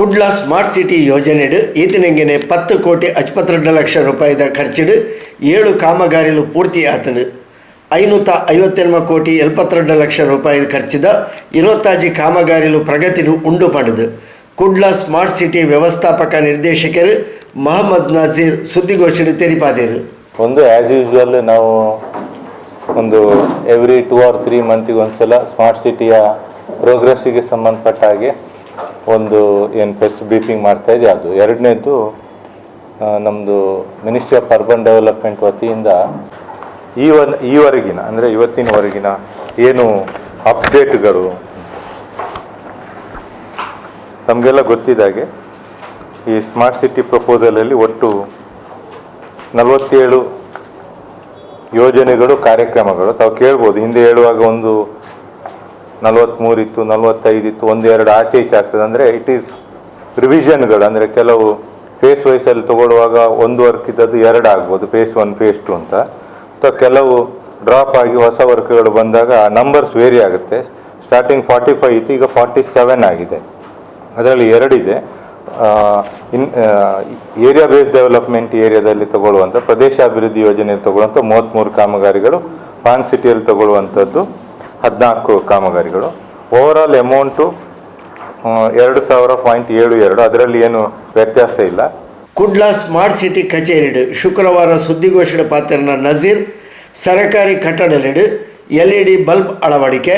Kudla smart city ಯೋಜನೆಡು ಈತನೆಂಗಿನ 10 ಕೋಟಿ 52 ಲಕ್ಷ ರೂಪಾಯಿದ ಖರ್ಚಿಡು 7 ಕಾಮಗಾರಿಲು ಪೂರ್ತಿ ಆತನು 558 ಕೋಟಿ 72 ಲಕ್ಷ ರೂಪಾಯಿ ಖರ್ಚಿದ 25 ಕಾಮಗಾರಿಲು ಪ್ರಗತಿನು ಉಂಡು ಪಡೆದು ಕುಡ್ಲ ಸ್ಮಾರ್ಟ್ ಸಿಟಿ ವ್ಯವಸ್ಥಾಪಕ ನಿರ್ದೇಶಕರು ಮೊಹಮ್ಮದ್ ನಜೀರ್ ಸುದ್ದಿಗೋಷ್ಠಿ ತೆರಿಪಾದರು. ಒಂದು ಆ್ಯಸ್ ಯೂಶುವಲ್ ನಾವು ಒಂದು ಎವ್ರಿ 2 or 3 ಮಂತಿಗೆ ಒಂದ್ಸಲ ಸ್ಮಾರ್ಟ್ ಸಿಟಿಯ ಪ್ರೋಗ್ರೆಸ್ಸಿಗೆ ಸಂಬಂಧಪಟ್ಟ ಹಾಗೆ ಒಂದು ಏನು ಪ್ರೆಸ್ ಬ್ರೀಫಿಂಗ್ ಮಾಡ್ತಾ ಇದೆ. ಅದು ಎರಡನೇದು ನಮ್ಮದು ಮಿನಿಸ್ಟ್ರಿ ಆಫ್ ಅರ್ಬನ್ ಡೆವಲಪ್ಮೆಂಟ್ ವತಿಯಿಂದ ಈವರೆಗಿನ ಅಂದರೆ ಇವತ್ತಿನವರೆಗಿನ ಏನು ಅಪ್ಡೇಟ್ಗಳು ತಮಗೆಲ್ಲ ಗೊತ್ತಿದ್ದಾಗೆ ಈ ಸ್ಮಾರ್ಟ್ ಸಿಟಿ ಪ್ರಪೋಸಲಲ್ಲಿ ಒಟ್ಟು 47 ಯೋಜನೆಗಳು ಕಾರ್ಯಕ್ರಮಗಳು ತಾವು ಕೇಳ್ಬೋದು. ಹಿಂದೆ ಹೇಳುವಾಗ ಒಂದು 43 ಇತ್ತು, 45 ಇತ್ತು, 1-2 ಆಚೆ ಈಚೆ ಆಗ್ತದೆ. ಅಂದರೆ ಇಟ್ ಈಸ್ ರಿವಿಷನ್ಗಳು. ಅಂದರೆ ಕೆಲವು ಫೇಸ್ ವೈಸಲ್ಲಿ ತೊಗೊಳ್ಳುವಾಗ 1 ವರ್ಕ್ ಇದ್ದದ್ದು 2 ಆಗ್ಬೋದು, ಫೇಸ್ 1 ಫೇಸ್ 2 ಅಂತ. ಅಥವಾ ಕೆಲವು ಡ್ರಾಪ್ ಆಗಿ ಹೊಸ ವರ್ಕ್ಗಳು ಬಂದಾಗ ನಂಬರ್ಸ್ ವೇರಿ ಆಗುತ್ತೆ. ಸ್ಟಾರ್ಟಿಂಗ್ 45 ಇತ್ತು, ಈಗ 47 ಆಗಿದೆ. ಅದರಲ್ಲಿ 2 ಇದೆ. ಏರಿಯಾ ಬೇಸ್ಡ್ ಡೆವಲಪ್ಮೆಂಟ್ ಏರಿಯಾದಲ್ಲಿ ತಗೊಳ್ಳುವಂಥ ಪ್ರದೇಶಾಭಿವೃದ್ಧಿ ಯೋಜನೆಯಲ್ಲಿ ತಗೊಳ್ಳುವಂಥ 33 ಕಾಮಗಾರಿಗಳು, ಪಾನ್ ಸಿಟಿಯಲ್ಲಿ ತಗೊಳ್ಳುವಂಥದ್ದು 14 ಕಾಮಗಾರಿಗಳು. Overall amount 2,000.72. ಅದರಲ್ಲಿ ಏನು ವ್ಯತ್ಯಾಸ ಇಲ್ಲ. ಕುಡ್ಲ ಸ್ಮಾರ್ಟ್ ಸಿಟಿ ಕಚೇರಿಡು ಶುಕ್ರವಾರ ಸುದ್ದಿಗೋಷ್ಠಿ ಪಾತ್ರನ ನಜೀರ್ ಸರಕಾರಿ ಕಟ್ಟಡಲಿಡು LED ಬಲ್ಬ್ ಅಳವಡಿಕೆ,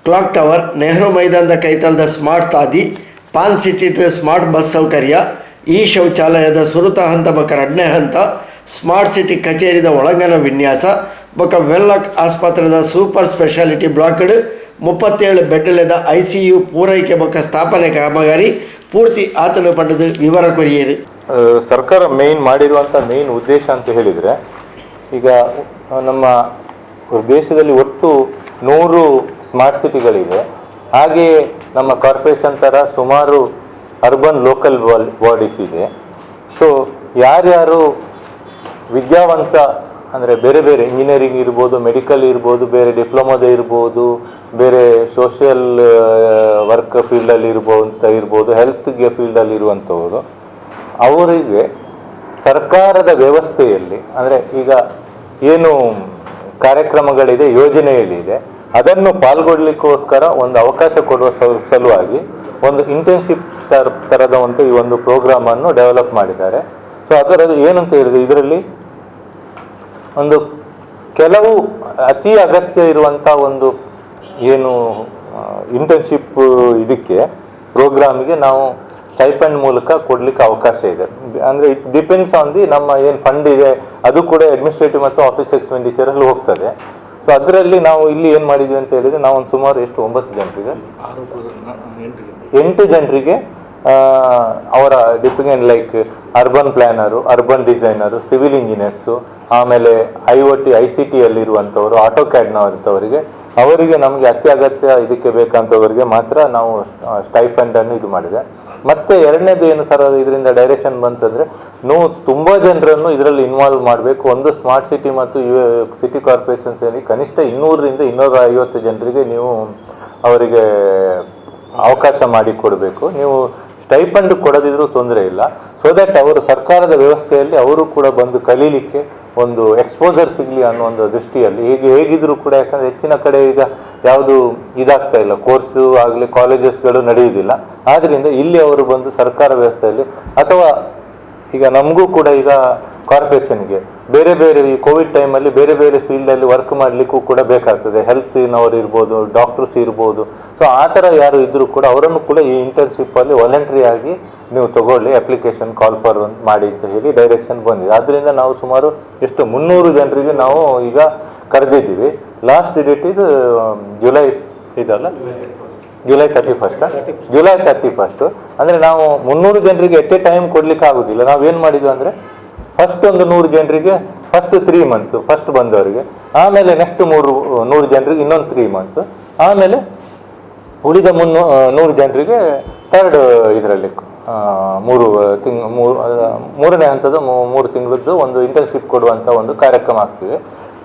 ಕ್ಲಾಕ್ ಟವರ್, ನೆಹರು ಮೈದಾನದ ಕೈತಲದ ಸ್ಮಾರ್ಟ್ ತಾದಿ, ಪಾನ್ ಸಿಟಿ ಸ್ಮಾರ್ಟ್ ಬಸ್ ಸೌಕರ್ಯ, ಈ ಶೌಚಾಲಯದ ಸುರುತ ಹಂತ ಬಕ 2ನೇ ಹಂತ, ಸ್ಮಾರ್ಟ್ ಸಿಟಿ ಕಚೇರಿದ ಒಳಂಗಣ ವಿನ್ಯಾಸ ಬೊಕ ವೆನ್ಲಾಕ್ ಆಸ್ಪತ್ರೆದ ಸೂಪರ್ ಸ್ಪೆಷಾಲಿಟಿ ಬ್ಲಾಕ್ಡ್ 37 ಬೆಡ್ಲೆದ ICU ಪೂರೈಕೆ ಬೊಕ ಸ್ಥಾಪನೆ ಕಾಮಗಾರಿ ಪೂರ್ತಿ ಆತನ ಪಡೆದು ವಿವರ ಕೊರಿಯರು. ಸರ್ಕಾರ ಮಾಡಿರುವಂಥ ಮೇನ್ ಉದ್ದೇಶ ಅಂತ ಹೇಳಿದರೆ, ಈಗ ನಮ್ಮ ದೇಶದಲ್ಲಿ ಒಟ್ಟು 100 ಸ್ಮಾರ್ಟ್ ಸಿಟಿಗಳಿವೆ. ಹಾಗೆಯೇ ನಮ್ಮ ಕಾರ್ಪೊರೇಷನ್ ಥರ ಸುಮಾರು ಅರ್ಬನ್ ಲೋಕಲ್ ಬಾಡೀಸ್ ಇದೆ. ಸೊ ಯಾರ್ಯಾರು ವಿದ್ಯಾವಂತ ಅಂದರೆ ಬೇರೆ ಬೇರೆ ಇಂಜಿನಿಯರಿಂಗ್ ಇರ್ಬೋದು, ಮೆಡಿಕಲ್ ಇರ್ಬೋದು, ಬೇರೆ ಡಿಪ್ಲೊಮೋದ ಇರ್ಬೋದು, ಬೇರೆ ಸೋಷಿಯಲ್ ವರ್ಕ್ ಫೀಲ್ಡಲ್ಲಿ ಇರ್ಬೋದು, ಹೆಲ್ತ್ಗೆ ಫೀಲ್ಡಲ್ಲಿ ಇರುವಂಥವರು, ಅವರಿಗೆ ಸರ್ಕಾರದ ವ್ಯವಸ್ಥೆಯಲ್ಲಿ ಅಂದರೆ ಈಗ ಏನು ಕಾರ್ಯಕ್ರಮಗಳಿದೆ, ಯೋಜನೆಯಲ್ಲಿದೆ, ಅದನ್ನು ಪಾಲ್ಗೊಳ್ಳಿಕ್ಕೋಸ್ಕರ ಒಂದು ಅವಕಾಶ ಕೊಡುವ ಸಲುವಾಗಿ ಒಂದು ಇಂಟರ್ನ್ಶಿಪ್ ಥರದ ಈ ಒಂದು ಪ್ರೋಗ್ರಾಮನ್ನು ಡೆವಲಪ್ ಮಾಡಿದ್ದಾರೆ. ಸೊ ಅದರದ್ದು ಏನಂತ ಹೇಳಿದ್ರೆ, ಇದರಲ್ಲಿ ಒಂದು ಕೆಲವು ಅತಿ ಅಗತ್ಯ ಇರುವಂಥ ಒಂದು ಏನು ಇಂಟರ್ನ್ಶಿಪ್ ಇದಕ್ಕೆ ಪ್ರೋಗ್ರಾಮಿಗೆ ನಾವು ಸ್ಟೈಪಂಡ್ ಮೂಲಕ ಕೊಡಲಿಕ್ಕೆ ಅವಕಾಶ ಇದೆ. ಅಂದರೆ ಇಟ್ ಡಿಪೆಂಡ್ಸ್ ಆನ್ ನಮ್ಮ ಏನು ಫಂಡ್ ಇದೆ, ಅದು ಕೂಡ ಅಡ್ಮಿನಿಸ್ಟ್ರೇಟಿವ್ ಮತ್ತು ಆಫೀಸ್ ಎಕ್ಸ್ಪೆಂಡಿಚರಲ್ಲಿ ಹೋಗ್ತದೆ. ಸೊ ಅದರಲ್ಲಿ ನಾವು ಇಲ್ಲಿ ಏನು ಮಾಡಿದ್ವಿ ಅಂತ ಹೇಳಿದರೆ, ನಾವು ಒಂದು ಸುಮಾರು 9 ಜನರಿಗೆ 8 ಜನರಿಗೆ ಅವರ dependent like urban planner, urban designer, civil engineers, ಆಮೇಲೆ ICT ಅಲ್ಲಿರುವಂಥವರು, ಆಟೋ ಕ್ಯಾಡ್ನವರಿಗೆ, ಅವರಿಗೆ ನಮಗೆ ಅತ್ಯಗತ್ಯ ಇದಕ್ಕೆ ಬೇಕಂತವರಿಗೆ ಮಾತ್ರ ನಾವು ಸ್ಟೈಪಂಡನ್ನು ಇದು ಮಾಡಿದೆ. ಮತ್ತು ಎರಡನೇದು ಏನು ಸರ್, ಇದರಿಂದ ಡೈರೆಕ್ಷನ್ ಬಂತಂದರೆ, ತುಂಬ ಜನರನ್ನು ಇದರಲ್ಲಿ ಇನ್ವಾಲ್ವ್ ಮಾಡಬೇಕು. ಒಂದು ಸ್ಮಾರ್ಟ್ ಸಿಟಿ ಮತ್ತು ಸಿಟಿ ಕಾರ್ಪೊರೇಷನ್ಸಲ್ಲಿ ಕನಿಷ್ಠ 200ರಿಂದ 250 ಜನರಿಗೆ ನೀವು ಅವರಿಗೆ ಅವಕಾಶ ಮಾಡಿಕೊಡಬೇಕು. ನೀವು ಸ್ಟೈಪಂಡ್ ಕೊಡದಿದ್ರೂ ತೊಂದರೆ ಇಲ್ಲ. ಸೊ ದ್ಯಾಟ್ ಅವರು ಸರ್ಕಾರದ ವ್ಯವಸ್ಥೆಯಲ್ಲಿ ಅವರು ಕೂಡ ಬಂದು ಕಲೀಲಿಕ್ಕೆ ಒಂದು ಎಕ್ಸ್ಪೋಜರ್ ಸಿಗಲಿ ಅನ್ನೋ ಒಂದು ದೃಷ್ಟಿಯಲ್ಲಿ ಹೇಗಿದ್ರೂ ಕೂಡ, ಯಾಕಂದರೆ ಹೆಚ್ಚಿನ ಕಡೆ ಈಗ ಯಾವುದು ಇದಾಗ್ತಾ ಇಲ್ಲ, ಕೋರ್ಸು ಆಗಲಿ ಕಾಲೇಜಸ್ಗಳು ನಡೆಯುವುದಿಲ್ಲ. ಆದ್ದರಿಂದ ಇಲ್ಲಿ ಅವರು ಬಂದು ಸರ್ಕಾರ ವ್ಯವಸ್ಥೆಯಲ್ಲಿ, ಅಥವಾ ಈಗ ನಮಗೂ ಕೂಡ ಈಗ ಕಾರ್ಪೊರೇಷನ್ಗೆ ಬೇರೆ ಬೇರೆ ಈ ಕೋವಿಡ್ ಟೈಮಲ್ಲಿ ಬೇರೆ ಬೇರೆ ಫೀಲ್ಡಲ್ಲಿ ವರ್ಕ್ ಮಾಡಲಿಕ್ಕೂ ಕೂಡ ಬೇಕಾಗ್ತದೆ. ಹೆಲ್ತಿನವರು ಇರ್ಬೋದು, ಡಾಕ್ಟರ್ಸ್ ಇರ್ಬೋದು. ಸೊ ಆ ಥರ ಯಾರು ಇದ್ದರೂ ಕೂಡ ಅವರನ್ನು ಕೂಡ ಈ ಇಂಟರ್ನ್ಶಿಪ್ಪಲ್ಲಿ ವಾಲಂಟ್ರಿ ಆಗಿ ನೀವು ತಗೊಳ್ಳಿ, ಅಪ್ಲಿಕೇಶನ್ ಕಾಲ್ ಫಾರ್ ಮಾಡಿ ಅಂತ ಹೇಳಿ ಡೈರೆಕ್ಷನ್ ಬಂದಿದೆ. ಆದ್ದರಿಂದ ನಾವು ಸುಮಾರು 300 ಜನರಿಗೆ ನಾವು ಈಗ ಕರೆದಿದ್ದೀವಿ. ಲಾಸ್ಟ್ ಡೇಟ್ ಇದು ಜುಲೈ 31. ಅಂದರೆ ನಾವು 300 ಜನರಿಗೆ ಎಟ್ ಎ ಟೈಮ್ ಕೊಡ್ಲಿಕ್ಕೆ ಆಗೋದಿಲ್ಲ. ನಾವೇನು ಮಾಡಿದ್ವಿ ಅಂದರೆ, ಫಸ್ಟ್ ಒಂದು 100 ಜನರಿಗೆ ಫಸ್ಟ್ 3 ಮಂತ್ ಫಸ್ಟ್ ಬಂದವರಿಗೆ, ಆಮೇಲೆ ನೆಕ್ಸ್ಟ್ 100 ಜನರಿಗೆ ಇನ್ನೊಂದು 3 ಮಂತ್, ಆಮೇಲೆ ಉಳಿದ 100 ಜನರಿಗೆ ಥರ್ಡ್ ಇದರಲ್ಲಿ 3ನೇ ಹಂತದ 3 ತಿಂಗಳದ್ದು ಒಂದು ಇಂಟರ್ನ್ಶಿಪ್ ಕೊಡುವಂಥ ಒಂದು ಕಾರ್ಯಕ್ರಮ ಆಗ್ತಿದೆ.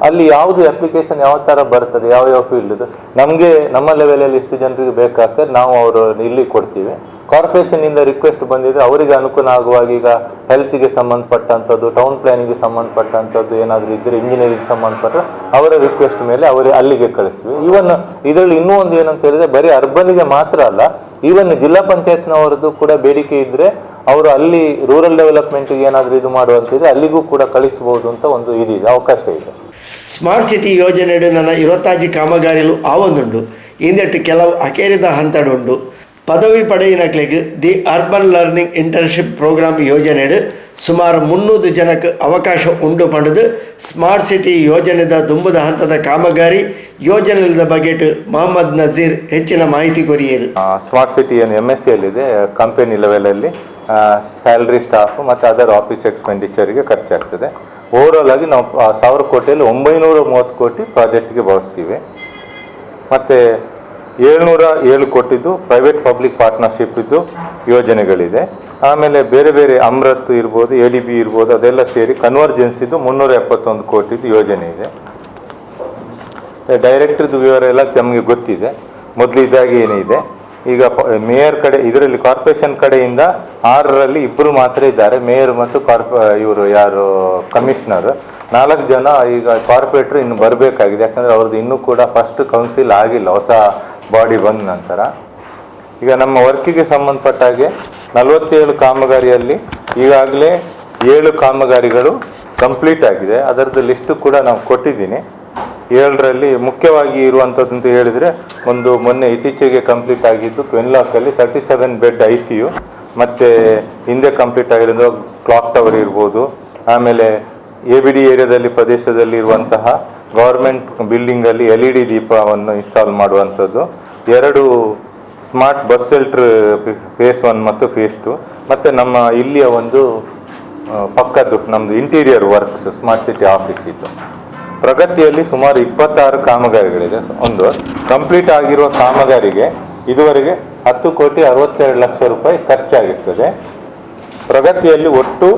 ಅಲ್ಲಿ ಯಾವುದು ಅಪ್ಲಿಕೇಶನ್ ಯಾವ ಥರ ಬರ್ತದೆ, ಯಾವ ಫೀಲ್ಡ್ ನಮಗೆ ನಮ್ಮ ಲೆವೆಲಲ್ಲಿ ಎಷ್ಟು ಜನರಿಗೆ ಬೇಕಾಗ್ತದೆ ನಾವು ಅವರು ಇಲ್ಲಿ ಕೊಡ್ತೀವಿ. ಕಾರ್ಪೊರೇಷನಿಂದ ರಿಕ್ವೆಸ್ಟ್ ಬಂದಿದ್ರೆ ಅವರಿಗೆ ಅನುಕೂಲ ಆಗುವಾಗ ಈಗ ಹೆಲ್ತ್ಗೆ ಸಂಬಂಧಪಟ್ಟಂಥದ್ದು, ಟೌನ್ ಪ್ಲಾನಿಂಗ್ಗೆ ಸಂಬಂಧಪಟ್ಟಂಥದ್ದು ಏನಾದರೂ ಇದ್ದರೆ, ಇಂಜಿನಿಯರಿಂಗ್ ಸಂಬಂಧಪಟ್ಟ ಅವರ ರಿಕ್ವೆಸ್ಟ್ ಮೇಲೆ ಅವರು ಅಲ್ಲಿಗೆ ಕಳಿಸ್ತೀವಿ. ಈವನ್ ಇದರಲ್ಲಿ ಇನ್ನೂ ಒಂದು ಏನಂತ ಹೇಳಿದ್ರೆ, ಬರೀ ಅರ್ಬನ್ಗೆ ಮಾತ್ರ ಅಲ್ಲ, ಈವನ್ ಜಿಲ್ಲಾ ಪಂಚಾಯತ್ನವರದ್ದು ಕೂಡ ಬೇಡಿಕೆ ಇದ್ದರೆ ಅವರು ಅಲ್ಲಿ ರೂರಲ್ ಡೆವಲಪ್ಮೆಂಟ್ಗೆ ಏನಾದರೂ ಇದು ಮಾಡುವಂತಿದ್ರೆ ಅಲ್ಲಿಗೂ ಕೂಡ ಕಳಿಸಬಹುದು ಅಂತ ಒಂದು ಇದಿದೆ, ಅವಕಾಶ ಇದೆ. ಸ್ಮಾರ್ಟ್ ಸಿಟಿ ಯೋಜನೆಡು ನನ್ನ 20 ಕಾಮಗಾರಿಲು ಆವೊಂದುಂಡು. ಇಂದೆಟ್ಟು ಕೆಲವು ಅಕೇರಿದ ಹಂತಡುಂಡು. ಪದವಿ ಪಡೆಯಿನಕ್ಲೆಗ್ the urban learning internship program ಯೋಜನೆಡು ಸುಮಾರು 300 ಜನಕ್ಕೆ ಅವಕಾಶ ಉಂಡು ಪಡೆದು ಸ್ಮಾರ್ಟ್ ಸಿಟಿ ಯೋಜನೆದ ದುಂಬುದ ಹಂತದ ಕಾಮಗಾರಿ ಯೋಜನೆದ ಬಗೆಟ್ ಮೊಹಮ್ಮದ್ ನಜೀರ್ ಹೆಚ್ಚಿನ ಮಾಹಿತಿ ಕೊರಿಯರು. ಸ್ಮಾರ್ಟ್ ಸಿಟಿ ಏನು MSc ಅಲ್ಲಿದೆ, ಕಂಪನಿ ಲೆವೆಲಲ್ಲಿ ಸ್ಯಾಲ್ರಿ, ಸ್ಟಾಫ್ ಮತ್ತು ಅದರ್ ಆಫೀಸ್ ಎಕ್ಸ್ಪೆಂಡಿಚರ್ಗೆ ಖರ್ಚಾಗ್ತದೆ. ಓವರಾಲ್ ಆಗಿ ನಾವು 1000 ಕೋಟಿಯಲ್ಲಿ 930 ಕೋಟಿ ಪ್ರಾಜೆಕ್ಟ್ಗೆ ಬಳಸ್ತೀವಿ. ಮತ್ತು 707 ಕೋಟಿದು ಪ್ರೈವೇಟ್ ಪಬ್ಲಿಕ್ ಪಾರ್ಟ್ನರ್ಶಿಪ್ ಇದ್ದು ಯೋಜನೆಗಳಿದೆ. ಆಮೇಲೆ ಬೇರೆ ಬೇರೆ ಅಮೃತ್ ಇರ್ಬೋದು, ADB ಇರ್ಬೋದು, ಅದೆಲ್ಲ ಸೇರಿ ಕನ್ವರ್ಜೆನ್ಸಿದು 371 ಕೋಟಿದು ಯೋಜನೆ ಇದೆ. ಡೈರೆಕ್ಟರ್ದು ವಿವರ ಎಲ್ಲ ತಮಗೆ ಗೊತ್ತಿದೆ. ಮೊದಲು ಇದಾಗಿ ಏನಿದೆ, ಈಗ ಮೇಯರ್ ಕಡೆ, ಇದರಲ್ಲಿ ಕಾರ್ಪೊರೇಷನ್ ಕಡೆಯಿಂದ 6ರಲ್ಲಿ 2 ಮಾತ್ರ ಇದ್ದಾರೆ, ಮೇಯರ್ ಮತ್ತು ಇವರು ಯಾರು ಕಮಿಷನರ್. 4 ಜನ ಈಗ ಕಾರ್ಪೊರೇಟ್ರು ಇನ್ನು ಬರಬೇಕಾಗಿದೆ, ಯಾಕಂದರೆ ಅವ್ರದ್ದು ಇನ್ನೂ ಕೂಡ ಫಸ್ಟ್ ಕೌನ್ಸಿಲ್ ಆಗಿಲ್ಲ, ಹೊಸ ಬಾಡಿ ಬಂದ ನಂತರ. ಈಗ ನಮ್ಮ ವರ್ಕಿಗೆ ಸಂಬಂಧಪಟ್ಟ ಹಾಗೆ 47 ಕಾಮಗಾರಿಯಲ್ಲಿ ಈಗಾಗಲೇ 7 ಕಾಮಗಾರಿಗಳು ಕಂಪ್ಲೀಟ್ ಆಗಿದೆ. ಅದರದ್ದು ಲಿಸ್ಟು ಕೂಡ ನಾವು ಕೊಟ್ಟಿದ್ದೀನಿ. 7ರಲ್ಲಿ ಮುಖ್ಯವಾಗಿ ಇರುವಂಥದ್ದು ಅಂತ ಹೇಳಿದರೆ, ಒಂದು ಮೊನ್ನೆ ಇತ್ತೀಚೆಗೆ ಕಂಪ್ಲೀಟ್ ಆಗಿದ್ದು ವೆನ್ಲಾಕಲ್ಲಿ 37 ಬೆಡ್ ICU, ಮತ್ತು ಹಿಂದೆ ಕಂಪ್ಲೀಟ್ ಆಗಿರೋದು ಕ್ಲಾಕ್ ಟವರ್ ಇರ್ಬೋದು. ಆಮೇಲೆ ABD ಏರಿಯಾದಲ್ಲಿ ಪ್ರದೇಶದಲ್ಲಿ ಇರುವಂತಹ ಗೌರ್ಮೆಂಟ್ ಬಿಲ್ಡಿಂಗಲ್ಲಿ LED ದೀಪವನ್ನು ಇನ್ಸ್ಟಾಲ್ ಮಾಡುವಂಥದ್ದು, 2 ಸ್ಮಾರ್ಟ್ ಬಸ್ ಶೆಲ್ಟರ್ ಫೇಸ್ 1 ಮತ್ತು ಫೇಸ್ 2, ಮತ್ತು ನಮ್ಮ ಇಲ್ಲಿಯ ಒಂದು ಪಕ್ಕದ್ದು ನಮ್ಮದು interior works smart city office ಇತ್ತು. ಪ್ರಗತಿಯಲ್ಲಿ ಸುಮಾರು 26 ಕಾಮಗಾರಿಗಳಿದೆ. ಒಂದು ಕಂಪ್ಲೀಟ್ ಆಗಿರುವ ಕಾಮಗಾರಿಗೆ ಇದುವರೆಗೆ 10 ಕೋಟಿ 62 ಲಕ್ಷ ರೂಪಾಯಿ ಖರ್ಚಾಗಿರ್ತದೆ. ಪ್ರಗತಿಯಲ್ಲಿ ಒಟ್ಟು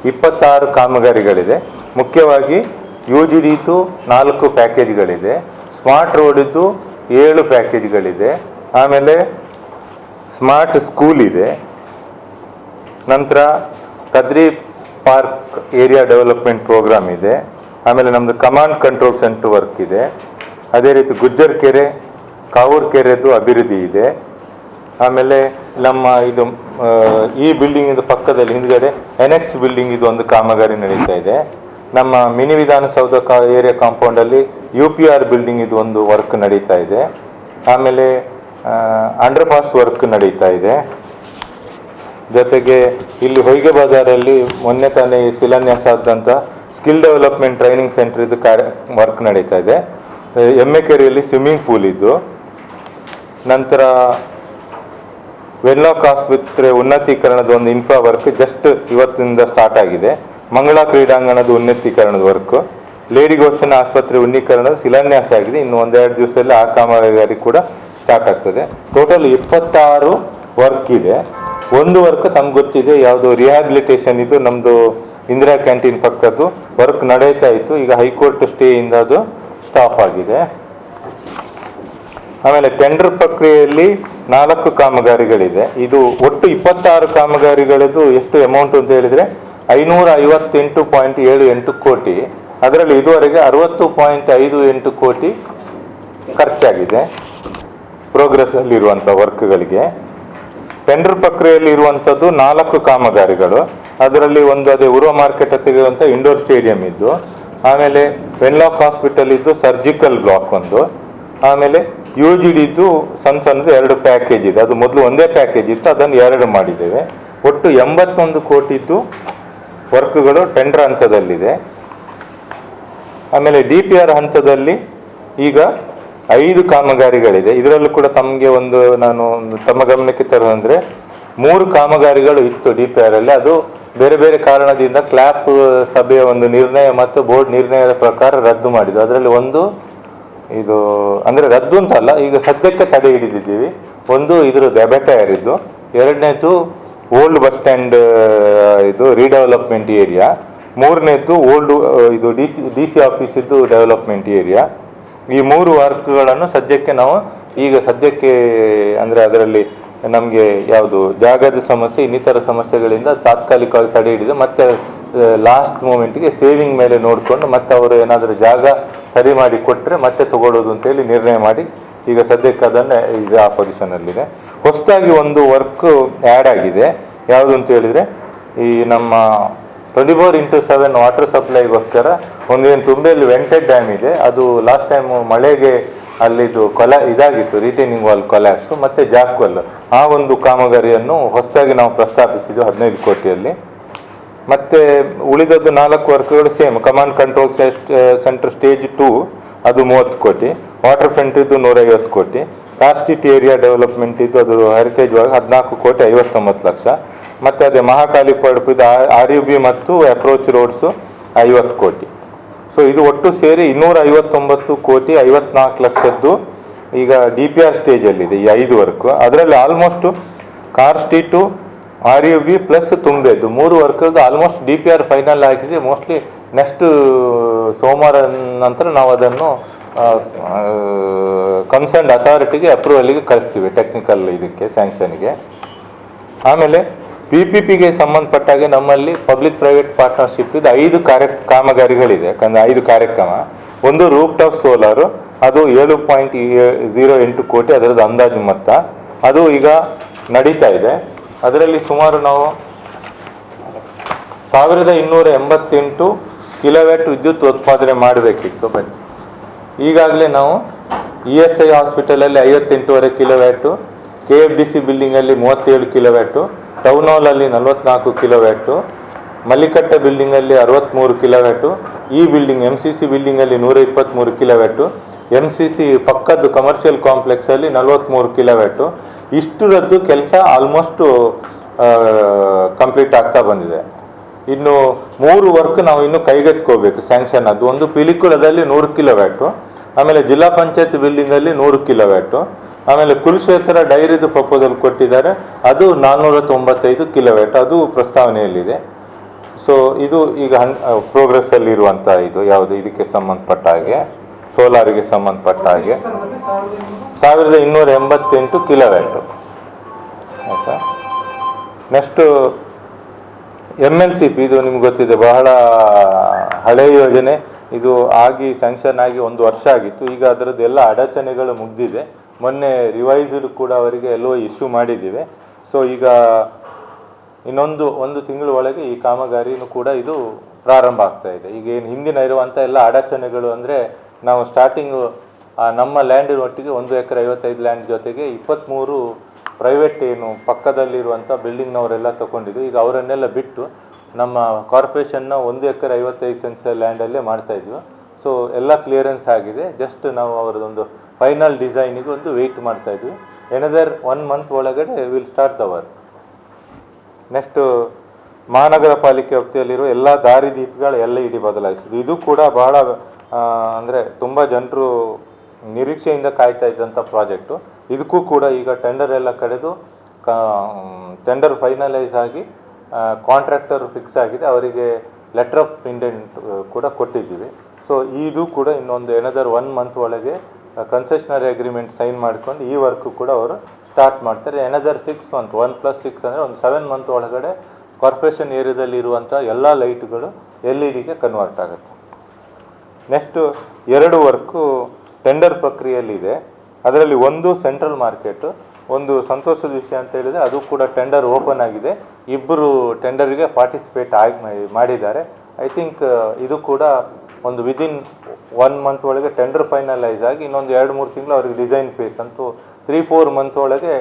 26 ಕಾಮಗಾರಿಗಳಿದೆ. ಮುಖ್ಯವಾಗಿ UGDದ್ದು 4 ಪ್ಯಾಕೇಜ್ಗಳಿದೆ, ಸ್ಮಾರ್ಟ್ ರೋಡಿದ್ದು 7 ಪ್ಯಾಕೇಜ್ಗಳಿದೆ, ಆಮೇಲೆ ಸ್ಮಾರ್ಟ್ ಸ್ಕೂಲ್ ಇದೆ, ನಂತರ Kadri park area development programme ಇದೆ, ಆಮೇಲೆ ನಮ್ಮದು ಕಮಾಂಡ್ ಕಂಟ್ರೋಲ್ ಸೆಂಟರ್ ವರ್ಕ್ ಇದೆ, ಅದೇ ರೀತಿ ಗುಜ್ಜರ್ ಕೆರೆ, ಕಾವೂರ್ ಕೆರೆದು ಅಭಿವೃದ್ಧಿ ಇದೆ. ಆಮೇಲೆ ನಮ್ಮ ಇದು ಈ ಬಿಲ್ಡಿಂಗ್ ಇದು ಪಕ್ಕದಲ್ಲಿ ಹಿಂದ್ಗಡೆ NX ಬಿಲ್ಡಿಂಗ್ ಇದು ಒಂದು ಕಾಮಗಾರಿ ನಡೀತಾ ಇದೆ. ನಮ್ಮ ಮಿನಿ ವಿಧಾನಸೌಧ ಏರಿಯಾ ಕಾಂಪೌಂಡಲ್ಲಿ UPR ಬಿಲ್ಡಿಂಗ್ ಇದು ಒಂದು ವರ್ಕ್ ನಡೀತಾ ಇದೆ. ಆಮೇಲೆ ಅಂಡರ್ ಪಾಸ್ ವರ್ಕ್ ನಡೀತಾ ಇದೆ. ಜೊತೆಗೆ ಇಲ್ಲಿ ಹೊಯ್ಗೆ ಬಜಾರಲ್ಲಿ ಮೊನ್ನೆ ತಾನೇ ಶಿಲಾನ್ಯಾಸ ಆದಂಥ ಸ್ಕಿಲ್ ಡೆವಲಪ್ಮೆಂಟ್ ಟ್ರೈನಿಂಗ್ ಸೆಂಟರ್ ಇದು ವರ್ಕ್ ನಡೀತಾ ಇದೆ. ಎಮ್ಮೆಕೆರೆಯಲ್ಲಿ ಸ್ವಿಮ್ಮಿಂಗ್ ಪೂಲ್ ಇದ್ದು, ನಂತರ ವೆನ್ಲಾಕ್ ಆಸ್ಪತ್ರೆ ಉನ್ನತೀಕರಣದ ಒಂದು ಇನ್ಫ್ರಾ ವರ್ಕ್ ಜಸ್ಟ್ ಇವತ್ತಿನಿಂದ ಸ್ಟಾರ್ಟ್ ಆಗಿದೆ. ಮಂಗಳಾ ಕ್ರೀಡಾಂಗಣದ ಉನ್ನತೀಕರಣದ ವರ್ಕ್, ಲೇಡಿ ಗೋಶನ್ ಆಸ್ಪತ್ರೆ ಉನ್ನತೀಕರಣದ ಶಿಲಾನ್ಯಾಸ ಆಗಿದೆ. ಇನ್ನು 1-2 ದಿವಸದಲ್ಲಿ ಆ ಕಾಮಗಾರಿ ಕೂಡ ಸ್ಟಾರ್ಟ್ ಆಗ್ತದೆ. ಟೋಟಲ್ 26 ವರ್ಕ್ ಇದೆ. ಒಂದು ವರ್ಕ್ ತಮ್ಗೆ ಗೊತ್ತಿದೆ, ಯಾವುದು ರಿಹ್ಯಾಬಿಲಿಟೇಷನ್ ಇದು ನಮ್ಮದು ಇಂದಿರಾ ಕ್ಯಾಂಟೀನ್ ಪಕ್ಕದ್ದು ವರ್ಕ್ ನಡೀತಾ ಇತ್ತು. ಈಗ ಹೈಕೋರ್ಟ್ ಸ್ಟೇಯಿಂದ ಅದು ಸ್ಟಾಪ್ ಆಗಿದೆ. ಆಮೇಲೆ ಟೆಂಡರ್ ಪ್ರಕ್ರಿಯೆಯಲ್ಲಿ 4 ಕಾಮಗಾರಿಗಳಿದೆ. ಇದು ಒಟ್ಟು 26 ಕಾಮಗಾರಿಗಳದ್ದು ಎಷ್ಟು ಅಮೌಂಟ್ ಅಂತ ಹೇಳಿದರೆ 558.78 ಕೋಟಿ. ಅದರಲ್ಲಿ ಇದುವರೆಗೆ 60.58 ಕೋಟಿ ಖರ್ಚಾಗಿದೆ ಪ್ರೋಗ್ರೆಸ್ ಅಲ್ಲಿರುವಂಥ ವರ್ಕ್ಗಳಿಗೆ. ಟೆಂಡರ್ ಪ್ರಕ್ರಿಯೆಯಲ್ಲಿ ಇರುವಂಥದ್ದು 4 ಕಾಮಗಾರಿಗಳು. ಅದರಲ್ಲಿ ಒಂದು ಅದೇ ಉರ್ವ ಮಾರ್ಕೆಟ್ ಹತ್ತಿರ ಇರುವಂಥ ಇಂಡೋರ್ ಸ್ಟೇಡಿಯಂ ಇದ್ದು, ಆಮೇಲೆ ವೆನ್ಲಾಕ್ ಹಾಸ್ಪಿಟಲ್ ಇದ್ದು ಸರ್ಜಿಕಲ್ ಬ್ಲಾಕ್ ಒಂದು, ಆಮೇಲೆ UGDದ್ದು ಸಣ್ಣದು 2 ಪ್ಯಾಕೇಜ್ ಇದೆ. ಅದು ಮೊದಲು ಒಂದೇ ಪ್ಯಾಕೇಜ್ ಇತ್ತು, ಅದನ್ನು 2 ಮಾಡಿದ್ದೇವೆ. ಒಟ್ಟು 81 ಕೋಟಿದ್ದು ವರ್ಕ್ಗಳು ಟೆಂಡರ್ ಹಂತದಲ್ಲಿದೆ. ಆಮೇಲೆ DPR ಹಂತದಲ್ಲಿ ಈಗ 5 ಕಾಮಗಾರಿಗಳಿದೆ. ಇದರಲ್ಲೂ ಕೂಡ ತಮಗೆ ನಾನು ತಮ್ಮ ಗಮನಕ್ಕೆ ತರುವಂದರೆ 3 ಕಾಮಗಾರಿಗಳು ಇತ್ತು DPR ಅಲ್ಲಿ. ಅದು ಬೇರೆ ಬೇರೆ ಕಾರಣದಿಂದ ಕ್ಲಾಪ್ ಸಭೆಯ ಒಂದು ನಿರ್ಣಯ ಮತ್ತು ಬೋರ್ಡ್ ನಿರ್ಣಯದ ಪ್ರಕಾರ ರದ್ದು ಮಾಡಿದ್ದು. ಅದರಲ್ಲಿ ಒಂದು ಇದು ಅಂದರೆ ರದ್ದು ಅಂತಲ್ಲ, ಈಗ ಸದ್ಯಕ್ಕೆ ತಡೆ ಹಿಡಿದಿದ್ದೀವಿ. ಒಂದು ಇದ್ರದ್ದು ಅಬೆಟೈರ್ ಇದ್ದು, 2ನೇದು ಓಲ್ಡ್ ಬಸ್ ಸ್ಟ್ಯಾಂಡ್ ಇದು ರೀಡೆವಲಪ್ಮೆಂಟ್ ಏರಿಯಾ, 3ನೇದು ಓಲ್ಡ್ ಇದು DC ಆಫೀಸ್ ಇದ್ದು ಡೆವಲಪ್ಮೆಂಟ್ ಏರಿಯಾ. ಈ 3 ವರ್ಕ್ಗಳನ್ನು ಸದ್ಯಕ್ಕೆ ನಾವು ಈಗ ಸದ್ಯಕ್ಕೆ ಅಂದರೆ ಅದರಲ್ಲಿ ನಮಗೆ ಯಾವುದು ಜಾಗದ ಸಮಸ್ಯೆ ಇನ್ನಿತರ ಸಮಸ್ಯೆಗಳಿಂದ ತಾತ್ಕಾಲಿಕವಾಗಿ ತಡೆ ಹಿಡಿದು ಮತ್ತೆ ಲಾಸ್ಟ್ ಮೂಮೆಂಟ್ಗೆ ಸೇವಿಂಗ್ ಮೇಲೆ ನೋಡಿಕೊಂಡು ಮತ್ತೆ ಅವರು ಏನಾದರೂ ಜಾಗ ಸರಿ ಮಾಡಿ ಕೊಟ್ಟರೆ ಮತ್ತೆ ತಗೊಳ್ಳೋದು ಅಂತೇಳಿ ನಿರ್ಣಯ ಮಾಡಿ ಈಗ ಸದ್ಯಕ್ಕೆ ಅದನ್ನೇ ಈಗ ಆ ಪೊಸಿಷನಲ್ಲಿದೆ. ಹೊಸದಾಗಿ ಒಂದು ವರ್ಕ್ ಆ್ಯಡ್ ಆಗಿದೆ. ಯಾವುದು ಅಂತ ಹೇಳಿದರೆ ಈ ನಮ್ಮ 24x7 ವಾಟರ್ ಸಪ್ಲೈಗೋಸ್ಕರ ಒಂದೇನು ತುಂಬೆಯಲ್ಲಿ ವೆಂಟೆಡ್ ಡ್ಯಾಮ್ ಇದೆ, ಅದು ಲಾಸ್ಟ್ ಟೈಮು ಮಳೆಗೆ ಅಲ್ಲಿದು ಇದಾಗಿತ್ತು, ರಿಟೈನಿಂಗ್ ವಾಲ್ ಕೊಲ್ಯಾಪ್ಸು ಮತ್ತು ಜಾಕ್ವೆಲ್, ಆ ಒಂದು ಕಾಮಗಾರಿಯನ್ನು ಹೊಸದಾಗಿ ನಾವು ಪ್ರಸ್ತಾಪಿಸಿದ್ದು 15 ಕೋಟಿಯಲ್ಲಿ. ಮತ್ತು ಉಳಿದದ್ದು 4 ವರ್ಕ್ಗಳು same. Command control centre stage 2 ಅದು 30 ಕೋಟಿ, ವಾಟರ್ ಫ್ರಂಟ್ ಇದ್ದು 150 ಕೋಟಿ, ಕಾರ್ ಸ್ಟ್ರೀಟ್ ಏರಿಯಾ ಡೆವಲಪ್ಮೆಂಟ್ ಇದ್ದು ಅದು ಹೆರಿಟೇಜ್ ಒಳಗೆ 14 ಕೋಟಿ 59 ಲಕ್ಷ, ಮತ್ತು ಅದೇ ಮಹಾಕಾಲಿ ಪಡುಪಿದ್ದು RUB ಮತ್ತು ಅಪ್ರೋಚ್ ರೋಡ್ಸು 50 ಕೋಟಿ. ಸೊ ಇದು ಒಟ್ಟು ಸೇರಿ 259 ಕೋಟಿ 54 ಲಕ್ಷದ್ದು ಈಗ DPR ಸ್ಟೇಜಲ್ಲಿದೆ ಈ 5 ವರ್ಕು. ಅದರಲ್ಲಿ almost car street RUB plus ತುಂಬೆದ್ದು 3 ವರ್ಕದ್ದು ಆಲ್ಮೋಸ್ಟ್ DPR ಫೈನಲ್ ಆಗಿದೆ. ಮೋಸ್ಟ್ಲಿ ನೆಕ್ಸ್ಟ್ ಸೋಮವಾರ ನಂತರ ನಾವು ಅದನ್ನು ಕನ್ಸರ್ನ್ಡ್ ಅಥಾರಿಟಿಗೆ ಅಪ್ರೂವಲ್ಗೆ ಕಳಿಸ್ತೀವಿ, ಟೆಕ್ನಿಕಲ್ ಇದಕ್ಕೆ ಸ್ಯಾಂಕ್ಷನ್ಗೆ. ಆಮೇಲೆ PPPಗೆ ಸಂಬಂಧಪಟ್ಟಾಗೆ ನಮ್ಮಲ್ಲಿ ಪಬ್ಲಿಕ್ ಪ್ರೈವೇಟ್ ಪಾರ್ಟ್ನರ್ಶಿಪ್ ಇದು 5 ಕಾಮಗಾರಿಗಳಿದೆ. 5 ಕಾರ್ಯಕ್ರಮ. ಒಂದು ರೂಫ್ ಟಾಪ್ ಸೋಲಾರು, ಅದು 7.08 ಕೋಟಿ ಅದರದ್ದು ಅಂದಾಜು ಮೊತ್ತ, ಅದು ಈಗ ನಡೀತಾ ಇದೆ. ಅದರಲ್ಲಿ ಸುಮಾರು ನಾವು 1288 ಕಿಲೋವ್ಯಾಟ್ ವಿದ್ಯುತ್ ಉತ್ಪಾದನೆ ಮಾಡಬೇಕಿತ್ತು. ಬಟ್ ಈಗಾಗಲೇ ನಾವು ESI ಹಾಸ್ಪಿಟಲಲ್ಲಿ 58.5 ಕಿಲೋವ್ಯಾಟು, KFDC ಬಿಲ್ಡಿಂಗಲ್ಲಿ 37 ಕಿಲೋವ್ಯಾಟು, ಟೌನ್ ಹಾಲಲ್ಲಿ 44 ಕಿಲೋವ್ಯಾಟು, ಮಲ್ಲಿಕಟ್ಟ ಬಿಲ್ಡಿಂಗಲ್ಲಿ 63 ಕಿಲೋವ್ಯಾಟು, ಈ ಬಿಲ್ಡಿಂಗ್ MCC ಬಿಲ್ಡಿಂಗಲ್ಲಿ 123 ಕಿಲೋವ್ಯಾಟು, MCC ಪಕ್ಕದ್ದು ಕಮರ್ಷಿಯಲ್ ಕಾಂಪ್ಲೆಕ್ಸಲ್ಲಿ 43 ಕಿಲೋವ್ಯಾಟು. ಇಷ್ಟರದ್ದು ಕೆಲಸ ಆಲ್ಮೋಸ್ಟು ಕಂಪ್ಲೀಟ್ ಆಗ್ತಾ ಬಂದಿದೆ. ಇನ್ನು 3 ವರ್ಕ್ ನಾವು ಇನ್ನು ಕೈಗೆತ್ಕೋಬೇಕು ಸ್ಯಾಂಕ್ಷನ್. ಅದು ಒಂದು ಪಿಲಿಕುಳದಲ್ಲಿ 100 ಕಿಲೋವ್ಯಾಟು, ಆಮೇಲೆ ಜಿಲ್ಲಾ ಪಂಚಾಯತ್ ಬಿಲ್ಡಿಂಗಲ್ಲಿ 100 ಕಿಲೋವ್ಯಾಟು, ಆಮೇಲೆ ಕುಲಶೇಖರ ಡೈರಿದು ಪ್ರಪೋಸಲ್ ಕೊಟ್ಟಿದ್ದಾರೆ, ಅದು 495 ಕಿಲೋವ್ಯಾಟ್, ಅದು ಪ್ರಸ್ತಾವನೆಯಲ್ಲಿದೆ. ಸೊ ಇದು ಈಗ ಪ್ರೋಗ್ರೆಸ್ಸಲ್ಲಿ ಇರುವಂಥ ಇದು ಯಾವುದು ಇದಕ್ಕೆ ಸಂಬಂಧಪಟ್ಟ ಹಾಗೆ ಸೋಲಾರಿಗೆ ಸಂಬಂಧಪಟ್ಟ ಹಾಗೆ 1288 ಕಿಲೋವ್ಯಾಟು. ಆಯಿತಾ. ನೆಕ್ಸ್ಟು MLCP, ಇದು ನಿಮ್ಗೆ ಗೊತ್ತಿದೆ, ಬಹಳ ಹಳೆಯ ಯೋಜನೆ. ಇದು ಆಗಿ ಸ್ಯಾಂಕ್ಷನ್ ಆಗಿ 1 ವರ್ಷ ಆಗಿತ್ತು. ಈಗ ಅದರದ್ದು ಎಲ್ಲ ಅಡಚಣೆಗಳು ಮುಗಿದಿದೆ. ಮೊನ್ನೆ ರಿವೈಸ್ಡ್ ಕೂಡ ಅವರಿಗೆ ಎಲ್ಲೋ ಇಶ್ಯೂ ಮಾಡಿದ್ದೀವಿ. ಸೊ ಈಗ ಒಂದು ತಿಂಗಳ ಒಳಗೆ ಈ ಕಾಮಗಾರಿನೂ ಕೂಡ ಇದು ಪ್ರಾರಂಭ ಆಗ್ತಾ ಇದೆ. ಈಗ ಏನು ಹಿಂದಿನ ಇರುವಂಥ ಎಲ್ಲ ಅಡಚಣೆಗಳು ಅಂದರೆ ನಾವು ಸ್ಟಾರ್ಟಿಂಗು ನಮ್ಮ ಲ್ಯಾಂಡಿನ ಒಟ್ಟಿಗೆ 1 ಎಕರೆ 55 ಲ್ಯಾಂಡ್ ಜೊತೆಗೆ 23 ಪ್ರೈವೇಟ್ ಏನು ಪಕ್ಕದಲ್ಲಿರುವಂಥ ಬಿಲ್ಡಿಂಗ್ನವರೆಲ್ಲ ತಗೊಂಡಿದ್ದು, ಈಗ ಅವರನ್ನೆಲ್ಲ ಬಿಟ್ಟು ನಮ್ಮ ಕಾರ್ಪೊರೇಷನ್ನ 1 ಎಕರೆ 55 ಸೆನ್ಸ್ ಲ್ಯಾಂಡಲ್ಲೇ ಮಾಡ್ತಾಯಿದ್ವಿ. ಸೊ ಎಲ್ಲ ಕ್ಲಿಯರೆನ್ಸ್ ಆಗಿದೆ. ಜಸ್ಟ್ ನಾವು ಅವರದೊಂದು ಫೈನಲ್ ಡಿಸೈನಿಗೆ ಒಂದು ವೆಯ್ಟ್ ಮಾಡ್ತಾಯಿದ್ವಿ. ಎನದರ್ 1 ಮಂತ್ ಒಳಗಡೆ will start the work. Next ಮಹಾನಗರ ಪಾಲಿಕೆ ವ್ಯಾಪ್ತಿಯಲ್ಲಿರುವ ಎಲ್ಲ ದಾರಿದೀಪಗಳ LED ಬದಲಾಯಿಸಿದ್ದು, ಇದು ಕೂಡ ಬಹಳ ಅಂದರೆ ತುಂಬ ಜನರು ನಿರೀಕ್ಷೆಯಿಂದ ಕಾಯ್ತಾ ಇದ್ದಂಥ ಪ್ರಾಜೆಕ್ಟು. ಇದಕ್ಕೂ ಕೂಡ ಈಗ ಟೆಂಡರ್ ಎಲ್ಲ ಕಡೆದು ಟೆಂಡರ್ ಫೈನಲೈಸ್ ಆಗಿ ಕಾಂಟ್ರಾಕ್ಟರ್ ಫಿಕ್ಸ್ ಆಗಿದೆ. ಅವರಿಗೆ ಲೆಟರ್ ಆಫ್ ಇಂಟೆಂಟ್ ಕೂಡ ಕೊಟ್ಟಿದ್ದೀವಿ. ಸೊ ಇದು ಕೂಡ ಇನ್ನೊಂದು ಎನದರ್ 1 ಮಂತ್ ಒಳಗೆ ಕನ್ಸೆಷನರಿ ಅಗ್ರಿಮೆಂಟ್ ಸೈನ್ ಮಾಡ್ಕೊಂಡು ಈ ವರ್ಕು ಕೂಡ ಅವರು ಸ್ಟಾರ್ಟ್ ಮಾಡ್ತಾರೆ. ಎನದರ್ 6 ಮಂತ್ 1+6 ಅಂದರೆ ಒಂದು 7 ಮಂತ್ ಒಳಗಡೆ ಕಾರ್ಪೊರೇಷನ್ ಏರಿಯಾದಲ್ಲಿ ಇರುವಂಥ ಎಲ್ಲ ಲೈಟ್ಗಳು LEDಗೆ ಕನ್ವರ್ಟ್ ಆಗುತ್ತೆ. ನೆಕ್ಸ್ಟು 2 ವರ್ಕು ಟೆಂಡರ್ ಪ್ರಕ್ರಿಯೆಯಲ್ಲಿದೆ. ಅದರಲ್ಲಿ ಒಂದು ಸೆಂಟ್ರಲ್ ಮಾರ್ಕೆಟು. ಒಂದು ಸಂತೋಷದ ವಿಷಯ ಅಂತ ಹೇಳಿದರೆ ಅದು ಕೂಡ ಟೆಂಡರ್ ಓಪನ್ ಆಗಿದೆ. 2 ಟೆಂಡರಿಗೆ ಪಾರ್ಟಿಸಿಪೇಟ್ ಮಾಡಿದ್ದಾರೆ. ಐ ಥಿಂಕ್ ಇದು ಕೂಡ ಒಂದು ವಿದಿನ್ 1 ಮಂತ್ ಒಳಗೆ ಟೆಂಡರ್ ಫೈನಲೈಸ್ ಆಗಿ ಇನ್ನೊಂದು 2-3 ತಿಂಗಳು ಅವ್ರಿಗೆ ಡಿಸೈನ್ ಫೇಸ್ ಅಂತೂ 3-4 ಮಂತ್ ಒಳಗೆ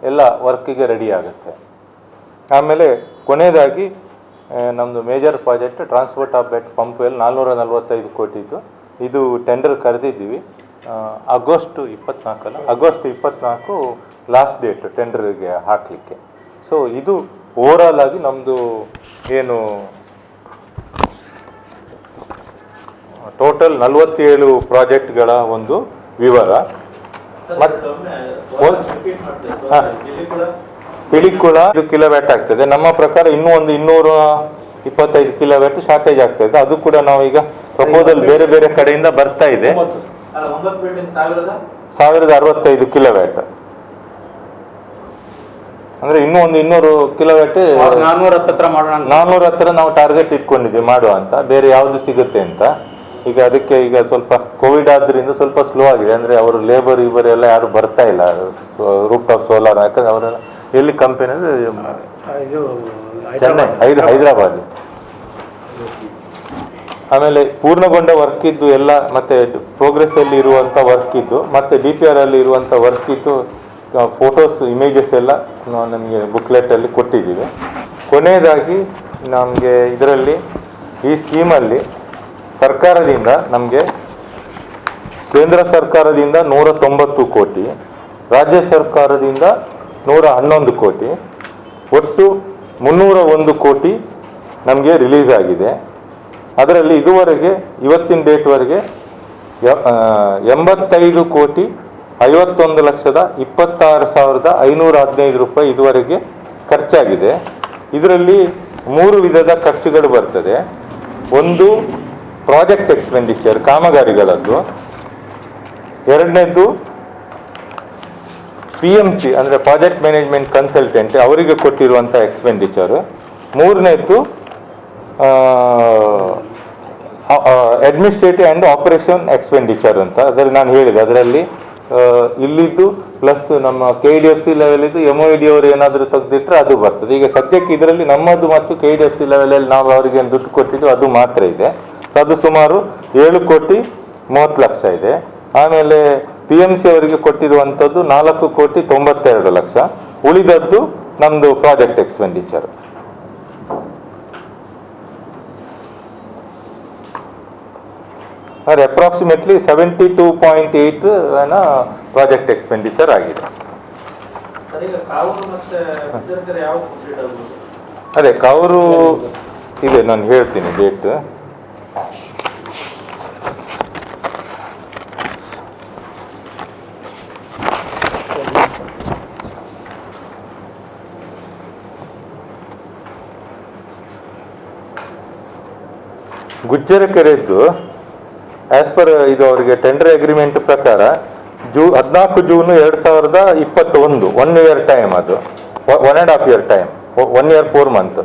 ಎಲ್ಲ ವರ್ಕಿಗೆ ರೆಡಿ ಆಗುತ್ತೆ. ಆಮೇಲೆ ಕೊನೆಯದಾಗಿ ನಮ್ಮದು major project transport of bet pump well 445 ಕೋಟಿದು. ಇದು ಟೆಂಡರ್ ಕರೆದಿದ್ದೀವಿ. ಆಗಸ್ಟ್ 24 ಲಾಸ್ಟ್ ಡೇಟ್ ಟೆಂಡರ್ಗೆ ಹಾಕಲಿಕ್ಕೆ. ಸೊ ಇದು ಓವರಾಲ್ ಆಗಿ ನಮ್ಮದು ಏನು ಟೋಟಲ್ 47 ಪ್ರಾಜೆಕ್ಟ್ಗಳ ಒಂದು ವಿವರ. ಪಿಲಿಕುಳ 5 ಕಿಲೋವ್ಯಾಟ್ ಆಗ್ತದೆ. ನಮ್ಮ ಪ್ರಕಾರ ಇನ್ನೂ ಒಂದು 225 ಕಿಲೋವ್ಯಾಟ್ ಶಾರ್ಟೇಜ್ ಆಗ್ತದೆ. ಅದು ಕೂಡ ನಾವು ಈಗ ಪ್ರಪೋಸಲ್ ಬೇರೆ ಬೇರೆ ಕಡೆಯಿಂದ ಬರ್ತಾ ಇದೆ. 1065 ಕಿಲೋವ್ಯಾಟ್. ಅಂದರೆ ಇನ್ನೂ ಒಂದು 200 ಕಿಲೋವ್ಯಾಟ್ 410 ನಾವು ಟಾರ್ಗೆಟ್ ಇಟ್ಕೊಂಡಿದ್ವಿ ಮಾಡುವ ಅಂತ, ಬೇರೆ ಯಾವುದು ಸಿಗುತ್ತೆ ಅಂತ. ಈಗ ಅದಕ್ಕೆ ಈಗ ಸ್ವಲ್ಪ ಕೋವಿಡ್ ಆದ್ದರಿಂದ ಸ್ವಲ್ಪ ಸ್ಲೋ ಆಗಿದೆ. ಅಂದರೆ ಅವರು ಲೇಬರ್ ಎಲ್ಲ ಯಾರು ಬರ್ತಾ ಇಲ್ಲ ರೂಫ್ ಟಾಪ್ ಸೋಲಾರ್. ಯಾಕಂದ್ರೆ ಅವರೆಲ್ಲ ಎಲ್ಲಿ ಕಂಪನಿ ಅಂದರೆ ಚೆನ್ನೈ, ಹೈದರಾಬಾದ್. ಆಮೇಲೆ ಪೂರ್ಣಗೊಂಡ ವರ್ಕ್ ಇದ್ದು ಎಲ್ಲ, ಮತ್ತೆ ಪ್ರೋಗ್ರೆಸ್ ಅಲ್ಲಿ ಇರುವಂಥ ವರ್ಕ್ ಇದ್ದು, ಮತ್ತೆ DPR ಅಲ್ಲಿ ಇರುವಂಥ ವರ್ಕ್ ಇದ್ದು ಫೋಟೋಸ್ ಇಮೇಜಸ್ ಎಲ್ಲ ನಮಗೆ ಬುಕ್ಲೆಟಲ್ಲಿ ಕೊಟ್ಟಿದ್ದೀವಿ. ಕೊನೆಯದಾಗಿ ನಮಗೆ ಇದರಲ್ಲಿ ಈ ಸ್ಕೀಮಲ್ಲಿ ಸರ್ಕಾರದಿಂದ ನಮಗೆ ಕೇಂದ್ರ ಸರ್ಕಾರದಿಂದ 190 ಕೋಟಿ, ರಾಜ್ಯ ಸರ್ಕಾರದಿಂದ 111 ಕೋಟಿ, ಒಟ್ಟು 301 ಕೋಟಿ ನಮಗೆ ರಿಲೀಸ್ ಆಗಿದೆ. ಅದರಲ್ಲಿ ಇದುವರೆಗೆ ಇವತ್ತಿನ ಡೇಟ್ವರೆಗೆ 85,51,26,515 ರೂಪಾಯಿ ಇದುವರೆಗೆ ಖರ್ಚಾಗಿದೆ. ಇದರಲ್ಲಿ 3 ವಿಧದ ಖರ್ಚುಗಳು ಬರ್ತದೆ. ಒಂದು ಪ್ರಾಜೆಕ್ಟ್ ಎಕ್ಸ್ಪೆಂಡಿಚರ್, ಕಾಮಗಾರಿಗಳದ್ದು. ಎರಡನೇದು PMC ಅಂದರೆ ಪ್ರಾಜೆಕ್ಟ್ ಮ್ಯಾನೇಜ್ಮೆಂಟ್ ಕನ್ಸಲ್ಟೆಂಟ್, ಅವರಿಗೆ ಕೊಟ್ಟಿರುವಂಥ ಎಕ್ಸ್ಪೆಂಡಿಚರು. ಮೂರನೇದು ಅಡ್ಮಿನಿಸ್ಟ್ರೇಟಿವ್ ಆ್ಯಂಡ್ ಆಪರೇಷನ್ ಎಕ್ಸ್ಪೆಂಡಿಚರ್ ಅಂತ. ಅದರಲ್ಲಿ ನಾನು ಹೇಳಿದೆ, ಅದರಲ್ಲಿ ಇಲ್ಲಿದ್ದು ಪ್ಲಸ್ ನಮ್ಮ KDFC ಲೆವೆಲಿದ್ದು MOED ಅವರು ಏನಾದರೂ ತೆಗೆದಿಟ್ಟರೆ ಅದು ಬರ್ತದೆ. ಈಗ ಸದ್ಯಕ್ಕೆ ಇದರಲ್ಲಿ ನಮ್ಮದು ಮತ್ತು KDFC ಲೆವೆಲಲ್ಲಿ ನಾವು ಅವರಿಗೆ ದುಡ್ಡು ಕೊಟ್ಟಿದ್ದು ಅದು ಮಾತ್ರ ಇದೆ. ಸೊ ಅದು ಸುಮಾರು 7,30,00,000 ಇದೆ. ಆಮೇಲೆ PMC ಅವರಿಗೆ ಕೊಟ್ಟಿರುವಂಥದ್ದು 4,92,00,000. ಉಳಿದದ್ದು ನಮ್ಮದು ಪ್ರಾಜೆಕ್ಟ್ ಎಕ್ಸ್ಪೆಂಡಿಚರ್. ಅಂದರೆ ಅಪ್ರಾಕ್ಸಿಮೇಟ್ಲಿ 72.8 ಪ್ರಾಜೆಕ್ಟ್ ಎಕ್ಸ್ಪೆಂಡಿಚರ್ ಆಗಿದೆ. ಅದೇ ಕಾವರು ಇದೆ, ನಾನು ಹೇಳ್ತೀನಿ ಡೇಟ್. ಗುಜ್ಜರಕೆರೆದ್ದು ಆಸ್ ಪರ್ ಇದು ಅವರಿಗೆ ಟೆಂಡರ್ ಅಗ್ರಿಮೆಂಟ್ ಪ್ರಕಾರ 14 ಜೂನ್ 2021, 1 ಇಯರ್ ಟೈಮ್, ಅದು 1.5 year time, 1 year 4 month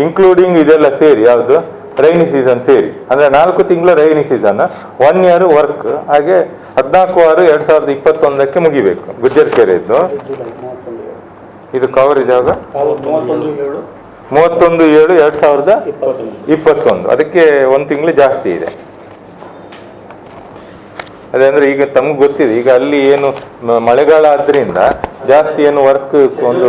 including ಇದೆಲ್ಲ ಸೇರಿ, ಯಾವುದು ರೈನಿ ಸೀಸನ್ ಸೇರಿ, ಅಂದರೆ 4 ತಿಂಗಳ ರೈನಿ ಸೀಸನ್, 1 ಇಯರ್ ವರ್ಕ್. ಹಾಗೆ 14/6/2021 ಮುಗಿಬೇಕು ಗುಜ್ಜರಕೆರೆದ್ದು. ಇದು ಕವರ್ ಇದಾಗ 31/7/2021, ಅದಕ್ಕೆ 1 ತಿಂಗಳು ಜಾಸ್ತಿ ಇದೆ. ಅದೇ ಅಂದರೆ ಈಗ ತಮ್ಗೆ ಗೊತ್ತಿದೆ, ಈಗ ಅಲ್ಲಿ ಏನು ಮಳೆಗಾಲ ಆದ್ರಿಂದ ಜಾಸ್ತಿ ಏನು ವರ್ಕ್, ಒಂದು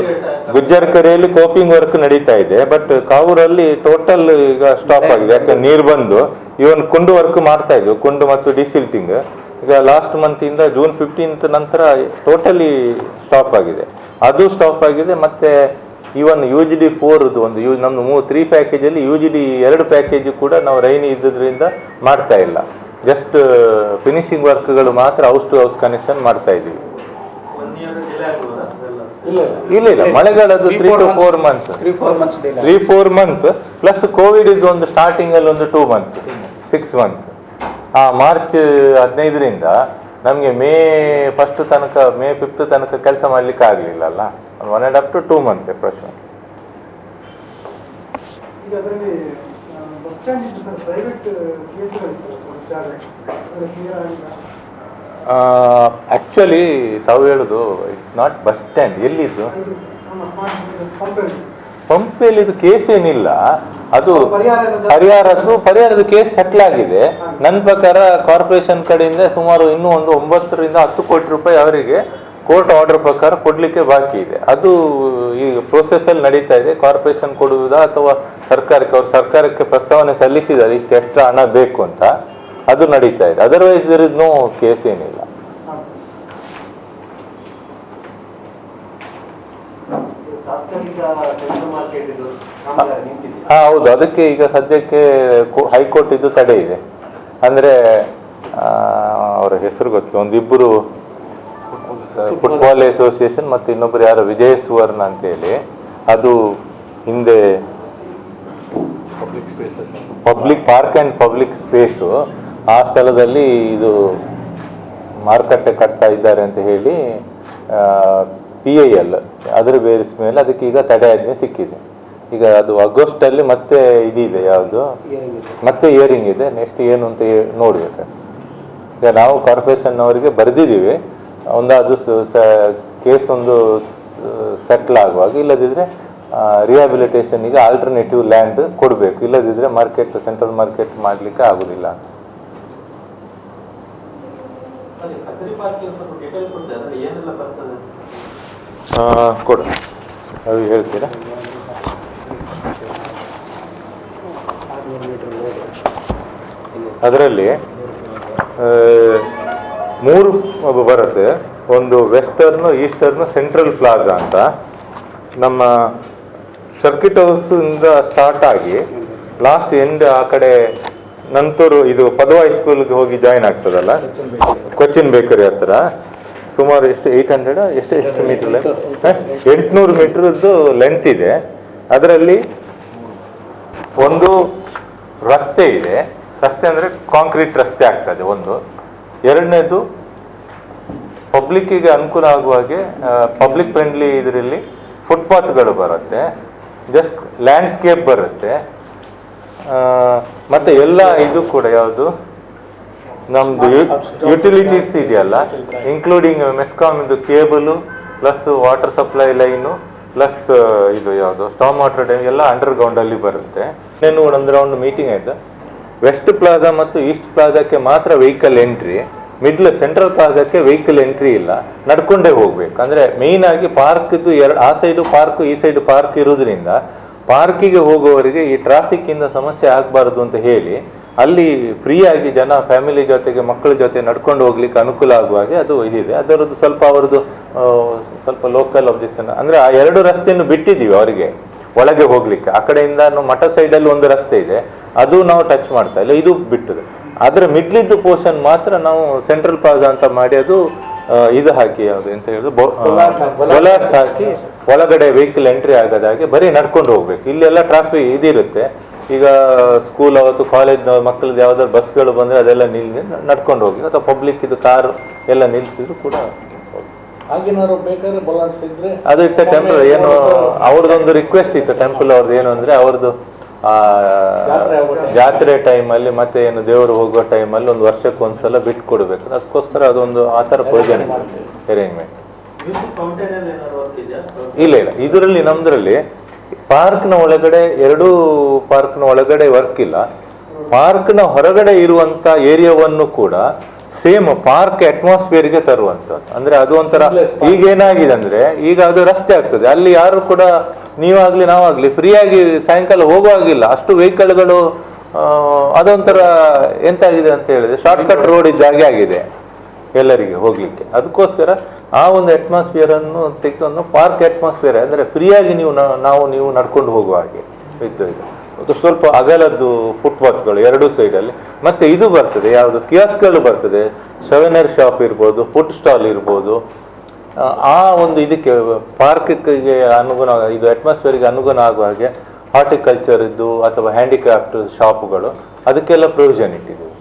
ಗುಜ್ಜರಕೆರೆಯಲ್ಲಿ ಕೋಪಿಂಗ್ ವರ್ಕ್ ನಡೀತಾ ಇದೆ. ಬಟ್ ಕಾವೂರಲ್ಲಿ ಟೋಟಲ್ ಈಗ ಸ್ಟಾಪ್ ಆಗಿದೆ, ಯಾಕಂದ್ರೆ ನೀರು ಬಂದು. ಇವನ್ ಕುಂಡು ವರ್ಕ್ ಮಾಡ್ತಾ ಇದ್ವು, ಕುಂಡು ಮತ್ತು ಡಿಸಿಲ್ಟಿಂಗ್. ಈಗ ಲಾಸ್ಟ್ ಮಂತಿಂದ ಜೂನ್ 15th ನಂತರ ಟೋಟಲಿ ಸ್ಟಾಪ್ ಆಗಿದೆ, ಅದು ಸ್ಟಾಪ್ ಆಗಿದೆ. ಮತ್ತೆ ಇವನ್ UGD 4 ಒಂದು ನಮ್ದು 3 ಪ್ಯಾಕೇಜಲ್ಲಿ UGD 2 ಪ್ಯಾಕೇಜ್ ಕೂಡ ನಾವು ರೈನಿ ಇದ್ದದ್ರಿಂದ ಮಾಡ್ತಾ ಇಲ್ಲ. ಜಸ್ಟ್ ಫಿನಿಶಿಂಗ್ ವರ್ಕ್ಗಳು ಮಾತ್ರ ಹೌಸ್ ಟು ಹೌಸ್ ಕನೆಕ್ಷನ್ ಮಾಡ್ತಾ ಇದ್ದೀವಿ. ಇಲ್ಲ, ಮಳೆಗಾಲದ್ದು 3 to 4 month, 3-4 month plus Covid ಇದು ಒಂದು ಸ್ಟಾರ್ಟಿಂಗ್ ಅಲ್ಲಿ ಒಂದು 2 ಮಂತ್, 6 ಮಂತ್. ಮಾರ್ಚ್ 15ರಿಂದ ನಮಗೆ ಮೇ 1 ತನಕ, ಮೇ 5 ತನಕ ಕೆಲಸ ಮಾಡ್ಲಿಕ್ಕೆ ಆಗ್ಲಿಲ್ಲ ಅಲ್ಲ, 1.5 to 2 ಮಂತ್ ಅಪ್ರಾಕ್ಸಿಮೇಟ್. ಆಕ್ಚುಲಿ ತಾವು ಹೇಳುದು ಇಟ್ಸ್ ನಾಟ್ ಬಸ್ ಸ್ಟ್ಯಾಂಡ್. ಎಲ್ಲಿದ್ದು ಪಂಪೆಯಲ್ಲಿ ಇದು ಕೇಸ್ ಏನಿಲ್ಲ, ಅದು ಪರಿಹಾರದ ಕೇಸ್ ಸೆಟ್ಲ್ ಆಗಿದೆ. ನನ್ನ ಪ್ರಕಾರ ಕಾರ್ಪೊರೇಷನ್ ಕಡೆಯಿಂದ ಸುಮಾರು ಇನ್ನೂ ಒಂದು 9 ರಿಂದ 10 ಕೋಟಿ ರೂಪಾಯಿ ಅವರಿಗೆ ಕೋರ್ಟ್ ಆರ್ಡರ್ ಪ್ರಕಾರ ಕೊಡ್ಲಿಕ್ಕೆ ಬಾಕಿ ಇದೆ. ಅದು ಈ ಪ್ರೋಸೆಸ್ ಅಲ್ಲಿ ನಡೀತಾ ಇದೆ. ಕಾರ್ಪೊರೇಷನ್ ಕೊಡುವುದಾ ಅಥವಾ ಸರ್ಕಾರಕ್ಕೆ, ಅವರು ಸರ್ಕಾರಕ್ಕೆ ಪ್ರಸ್ತಾವನೆ ಸಲ್ಲಿಸಿದ್ದಾರೆ ಇಷ್ಟು ಎಕ್ಸ್ಟ್ರಾ ಹಣ ಬೇಕು ಅಂತ, ಅದು ನಡೀತಾ ಇದೆ. Otherwise there is no case ಏನಿಲ್ಲ. ಹೌದು, ಅದಕ್ಕೆ ಈಗ ಸದ್ಯಕ್ಕೆ ಹೈಕೋರ್ಟ್ ಇದು ತಡೆ ಇದೆ. ಅಂದ್ರೆ ಅವರ ಹೆಸರು ಗೊತ್ತಿಲ್ಲ, ಒಂದಿಬ್ಬರು ಫುಟ್ಬಾಲ್ ಅಸೋಸಿಯೇಷನ್ ಮತ್ತು ಇನ್ನೊಬ್ಬರು ಯಾರು ವಿಜಯ ಸುವರ್ಣ ಅಂತೇಳಿ, ಅದು ಹಿಂದೆ public park and public space, ಆ ಸ್ಥಳದಲ್ಲಿ ಇದು ಮಾರುಕಟ್ಟೆ ಕಟ್ತಾ ಇದ್ದಾರೆ ಅಂತ ಹೇಳಿ PIL ಅದರ ಬೇರಿಸ್ ಮೇಲೆ ಅದಕ್ಕೆ ಈಗ ತಡೆಯಾಜ್ಞೆ ಸಿಕ್ಕಿದೆ. ಈಗ ಅದು ಆಗಸ್ಟಲ್ಲಿ ಮತ್ತೆ ಇದಿದೆ, ಯಾವುದು ಮತ್ತೆ ಇಯರಿಂಗ್ ಇದೆ. ನೆಕ್ಸ್ಟ್ ಏನು ಅಂತ ನೋಡ್ಬೇಕು. ಈಗ ನಾವು ಕಾರ್ಪೊರೇಷನ್ ಅವರಿಗೆ ಬರೆದಿದ್ದೀವಿ, ಒಂದಾದ್ರು ಕೇಸ್ ಒಂದು ಸೆಟ್ಲ್ ಆಗುವಾಗ, ಇಲ್ಲದಿದ್ರೆ ರಿಹ್ಯಾಬಿಲಿಟೇಷನ್ಗೆ ಆಲ್ಟರ್ನೇಟಿವ್ ಲ್ಯಾಂಡ್ ಕೊಡಬೇಕು, ಇಲ್ಲದಿದ್ರೆ ಮಾರ್ಕೆಟ್ ಸೆಂಟ್ರಲ್ ಮಾರ್ಕೆಟ್ ಮಾಡಲಿಕ್ಕೆ ಆಗೋದಿಲ್ಲ. ಕೊಡು, ಅದು ಹೇಳ್ತೀರಾ? ಅದರಲ್ಲಿ 3 ಬರುತ್ತೆ. ಒಂದು ವೆಸ್ಟರ್ನು, ಈಸ್ಟರ್ನು, ಸೆಂಟ್ರಲ್ ಪ್ಲಾಜಾ ಅಂತ. ನಮ್ಮ ಸರ್ಕಿಟ್ ಹೌಸ್ ಇಂದ ಸ್ಟಾರ್ಟ್ ಆಗಿ ಲಾಸ್ಟ್ ಎಂಡ್ ಆ ಕಡೆ ನಂತೂರು, ಇದು ಪದವ ಹೈಸ್ಕೂಲ್ಗೆ ಹೋಗಿ ಜಾಯಿನ್ ಆಗ್ತದಲ್ಲ, ಕೊಚ್ಚಿನ್ ಬೇಕರಿ ಹತ್ರ, ಸುಮಾರು ಎಷ್ಟು 800 ಎಷ್ಟು ಮೀಟರ್ 800 ಮೀಟರ್ದು ಲೆಂತ್ ಇದೆ. ಅದರಲ್ಲಿ ಒಂದು ರಸ್ತೆ ಇದೆ. ರಸ್ತೆ ಅಂದರೆ ಕಾಂಕ್ರೀಟ್ ರಸ್ತೆ ಆಗ್ತದೆ ಒಂದು. ಎರಡನೇದು ಪಬ್ಲಿಕ್ಕಿಗೆ ಅನುಕೂಲ ಆಗುವ ಹಾಗೆ ಪಬ್ಲಿಕ್ ಫ್ರೆಂಡ್ಲಿ ಇದರಲ್ಲಿ ಫುಟ್ಪಾತ್ಗಳು ಬರುತ್ತೆ, ಜಸ್ಟ್ ಲ್ಯಾಂಡ್ಸ್ಕೇಪ್ ಬರುತ್ತೆ. ಮತ್ತು ಎಲ್ಲ ಇದು ಕೂಡ ಯಾವುದು ನಮ್ಮದು ಯುಟಿಲಿಟೀಸ್ ಇದೆಯಲ್ಲ, ಇನ್ಕ್ಲೂಡಿಂಗ್ ಮೆಸ್ಕಾಮ್ ಇದು cable plus water supply line plus ಇದು ಯಾವುದು ಸ್ಟಾಮ್ ವಾಟರ್ ಟ್ಯಾಂಕ್ ಎಲ್ಲ ಅಂಡರ್ಗ್ರೌಂಡಲ್ಲಿ ಬರುತ್ತೆ. ಇನ್ನೇನು ಒಂದು ರೌಂಡ್ ಮೀಟಿಂಗ್ ಆಯಿತು. ವೆಸ್ಟ್ ಪ್ಲಾಜಾ ಮತ್ತು ಈಸ್ಟ್ ಪ್ಲಾಜಾಕ್ಕೆ ಮಾತ್ರ ವೆಹಿಕಲ್ ಎಂಟ್ರಿ, ಮಿಡ್ಲ್ ಸೆಂಟ್ರಲ್ ಪ್ಲಾಜಾಕ್ಕೆ ವೆಹಿಕಲ್ ಎಂಟ್ರಿ ಇಲ್ಲ, ನಡ್ಕೊಂಡೇ ಹೋಗ್ಬೇಕು. ಅಂದರೆ ಮೇಯ್ನ್ ಆಗಿ ಪಾರ್ಕ್ದು ಆ ಸೈಡು ಪಾರ್ಕ್, ಈ ಸೈಡು ಪಾರ್ಕ್ ಇರೋದ್ರಿಂದ ಪಾರ್ಕಿಗೆ ಹೋಗುವವರಿಗೆ ಈ ಟ್ರಾಫಿಕ್ಕಿಂದ ಸಮಸ್ಯೆ ಆಗಬಾರ್ದು ಅಂತ ಹೇಳಿ ಅಲ್ಲಿ ಫ್ರೀಯಾಗಿ ಜನ ಫ್ಯಾಮಿಲಿ ಜೊತೆಗೆ ಮಕ್ಕಳ ಜೊತೆ ನಡ್ಕೊಂಡು ಹೋಗ್ಲಿಕ್ಕೆ ಅನುಕೂಲ ಆಗುವ ಹಾಗೆ ಅದು ಇದಿದೆ. ಅದರದ್ದು ಸ್ವಲ್ಪ ಅವ್ರದ್ದು ಸ್ವಲ್ಪ ಲೋಕಲ್ ಅಬ್ಜೆಕ್ಷನ್ ಅಂದರೆ ಆ 2 ರಸ್ತೆಯನ್ನು ಬಿಟ್ಟಿದ್ದೀವಿ ಅವರಿಗೆ ಒಳಗೆ ಹೋಗ್ಲಿಕ್ಕೆ. ಆ ಕಡೆಯಿಂದ ಮಠ ಸೈಡಲ್ಲಿ ಒಂದು ರಸ್ತೆ ಇದೆ, ಅದು ನಾವು ಟಚ್ ಮಾಡ್ತಾ ಇಲ್ಲ, ಇದು ಬಿಟ್ಟದೆ. ಅದರ ಮಿಡ್ಲಿದ್ದು ಪೋರ್ಷನ್ ಮಾತ್ರ ನಾವು ಸೆಂಟ್ರಲ್ ಪ್ಲಾಜಾ ಅಂತ ಮಾಡಿ ಅದು ಇದು ಹಾಕಿ, ಯಾವುದು ಎಂತ ಹೇಳುದು, ಬೊಲಾರ್ಸ್ ಹಾಕಿ ಒಳಗಡೆ ವೆಹಿಕಲ್ ಎಂಟ್ರಿ ಆಗದಾಗೆ ಬರೀ ನಡ್ಕೊಂಡು ಹೋಗ್ಬೇಕು. ಇಲ್ಲೆಲ್ಲ ಟ್ರಾಫಿಕ್ ಇದಿರುತ್ತೆ. ಈಗ ಸ್ಕೂಲ್ ಅವತ್ತು ಕಾಲೇಜ್ ಮಕ್ಕಳದ್ದು ಯಾವ್ದಾದ್ರು ಬಸ್ಗಳು ಬಂದರೆ ಅದೆಲ್ಲ ನಡ್ಕೊಂಡು ಹೋಗಿ, ಅಥವಾ ಪಬ್ಲಿಕ್ ಇದು ಕಾರ್ ಎಲ್ಲ ನಿಲ್ಸಿದ್ರು ಕೂಡ ಅದು ಇಟ್ಸ್ ಎ ಟೆಂಪಲ್. ಏನು ಅವ್ರದ್ದೊಂದು ರಿಕ್ವೆಸ್ಟ್ ಇತ್ತು ಟೆಂಪಲ್ ಅವ್ರದ್ದು, ಏನು ಅಂದರೆ ಅವ್ರದ್ದು ಜಾತ್ರೆ ಟೈಮಲ್ಲಿ ಮತ್ತೆ ಏನು ದೇವರು ಹೋಗುವ ಟೈಮಲ್ಲಿ ಒಂದು ವರ್ಷಕ್ಕೆ ಒಂದ್ಸಲ ಬಿಟ್ಟು ಕೊಡ್ಬೇಕು. ಅದಕ್ಕೋಸ್ಕರ ಅದೊಂದು ಆ ಥರ ಪ್ರಯೋಜನ ಅರೇಂಜ್ಮೆಂಟ್ ಇಲ್ಲ. ಇದರಲ್ಲಿ ನಮ್ದ್ರಲ್ಲಿ ಪಾರ್ಕ್ನ ಒಳಗಡೆ 2 ಪಾರ್ಕ್ನ ಒಳಗಡೆ ವರ್ಕ್ ಇಲ್ಲ. ಪಾರ್ಕ್ನ ಹೊರಗಡೆ ಇರುವಂತ ಏರಿಯಾವನ್ನು ಕೂಡ ಸೇಮ್ ಪಾರ್ಕ್ ಅಟ್ಮಾಸ್ಫಿಯರ್ಗೆ ತರುವಂಥದ್ದು. ಅಂದ್ರೆ ಅದು ಒಂಥರ ಈಗ ಏನಾಗಿದೆ ಅಂದ್ರೆ, ಈಗ ಅದು ರಸ್ತೆ ಆಗ್ತದೆ, ಅಲ್ಲಿ ಯಾರು ಕೂಡ ನೀವಾಗ್ಲಿ ನಾವಾಗ್ಲಿ ಫ್ರೀಯಾಗಿ ಸಾಯಂಕಾಲ ಹೋಗುವಾಗಿಲ್ಲ. ಅಷ್ಟು ವೆಹಿಕಲ್ಗಳು, ಅದೊಂಥರ ಎಂತ ಆಗಿದೆ ಅಂತ ಹೇಳಿದ್ರೆ ಶಾರ್ಟ್ಕಟ್ ರೋಡ್ ಜಾಗ ಆಗಿದೆ ಎಲ್ಲರಿಗೆ ಹೋಗ್ಲಿಕ್ಕೆ. ಅದಕ್ಕೋಸ್ಕರ ಆ ಒಂದು ಅಟ್ಮಾಸ್ಫಿಯರ್ ಅನ್ನು ತೆಗೆದು ಪಾರ್ಕ್ ಅಟ್ಮಾಸ್ಫಿಯರ್ ಅಂದ್ರೆ ಫ್ರೀಯಾಗಿ ನೀವು ನಡ್ಕೊಂಡು ಹೋಗುವ ಹಾಗೆ ಇದ್ದು. ಅದು ಸ್ವಲ್ಪ ಅಗಲದ್ದು ಫುಟ್ಪಾತ್ಗಳು 2 ಸೈಡಲ್ಲಿ. ಮತ್ತೆ ಇದು ಬರ್ತದೆ, ಯಾವುದು ಕಿಯಾಸ್ಕ್ಗಳು ಬರ್ತದೆ, ಸವೆನರ್ ಶಾಪ್ ಇರ್ಬೋದು, ಫುಡ್ ಸ್ಟಾಲ್ ಇರ್ಬೋದು. ಆ ಒಂದು ಇದಕ್ಕೆ ಪಾರ್ಕಿಗೆ ಅನುಗುಣ, ಇದು ಅಟ್ಮಾಸ್ಫಿಯರ್ಗೆ ಅನುಗುಣ ಆಗುವ ಹಾಗೆ ಹಾರ್ಟಿಕಲ್ಚರ್ ಇದ್ದು ಅಥವಾ ಹ್ಯಾಂಡಿಕ್ರಾಫ್ಟ್ ಶಾಪ್ಗಳು, ಅದಕ್ಕೆಲ್ಲ ಪ್ರೊವಿಷನ್ ಇಟ್ಟಿದ್ದೀವಿ.